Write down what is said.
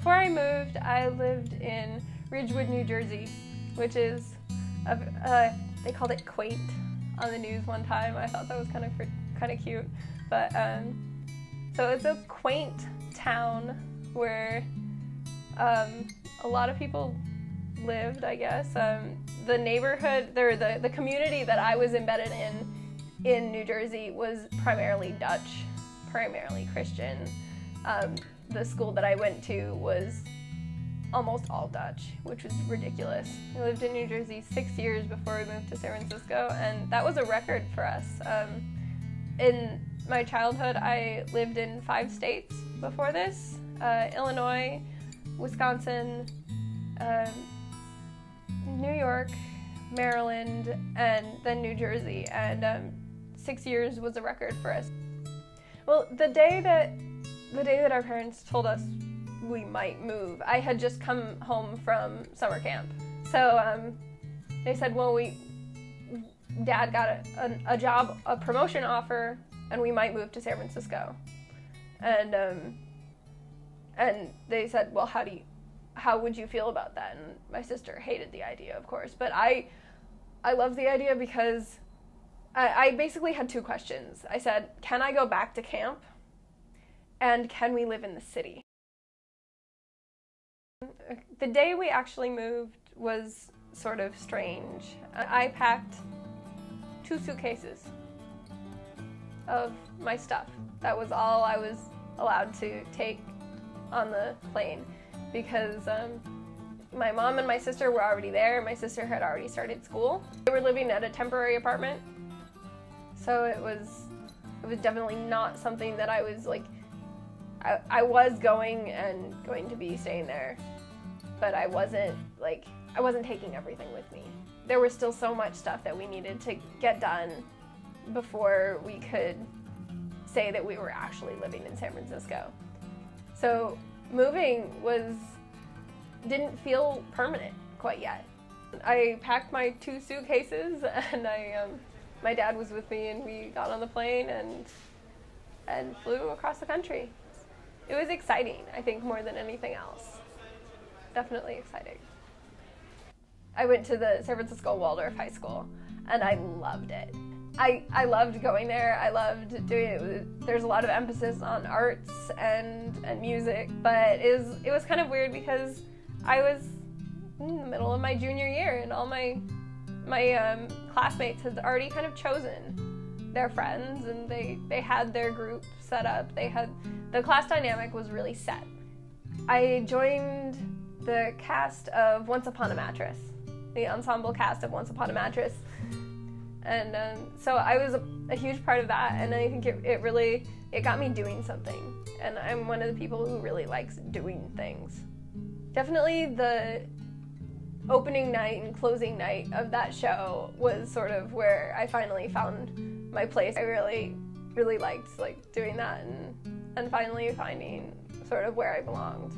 Before I moved, I lived in Ridgewood, New Jersey, which is, they called it quaint on the news one time. I thought that was kind of cute. But so it's a quaint town where a lot of people lived, I guess. The neighborhood, the community that I was embedded in New Jersey was primarily Dutch, primarily Christian. The school that I went to was almost all Dutch, which was ridiculous. I lived in New Jersey 6 years before we moved to San Francisco, and that was a record for us. In my childhood, I lived in 5 states before this: Illinois, Wisconsin, New York, Maryland, and then New Jersey, and 6 years was a record for us. Well, the day that our parents told us we might move, I had just come home from summer camp. So they said, well, Dad got a job, a promotion offer, and we might move to San Francisco. And they said, well, how would you feel about that? And my sister hated the idea, of course, but I loved the idea because I basically had 2 questions. I said, can I go back to camp? And can we live in the city? The day we actually moved was sort of strange. I packed 2 suitcases of my stuff. That was all I was allowed to take on the plane because my mom and my sister were already there. My sister had already started school. They were living at a temporary apartment, so it was definitely not something that I was like. I was going to be staying there, but I wasn't taking everything with me. There was still so much stuff that we needed to get done before we could say that we were actually living in San Francisco. So moving didn't feel permanent quite yet. I packed my 2 suitcases, and my dad was with me, and we got on the plane and flew across the country. It was exciting, I think, more than anything else. Definitely exciting. I went to the San Francisco Waldorf High School, and I loved it. I loved going there. I loved doing it. There's a lot of emphasis on arts and music, but it was kind of weird because I was in the middle of my junior year, and all my classmates had already kind of chosen their friends, and they had their group set up. The class dynamic was really set. I joined the cast of Once Upon a Mattress, the ensemble cast of Once Upon a Mattress, and so I was a huge part of that, and I think it got me doing something, and I'm one of the people who really likes doing things. Definitely the opening night and closing night of that show was sort of where I finally found my place. I really liked doing that and finally finding sort of where I belonged.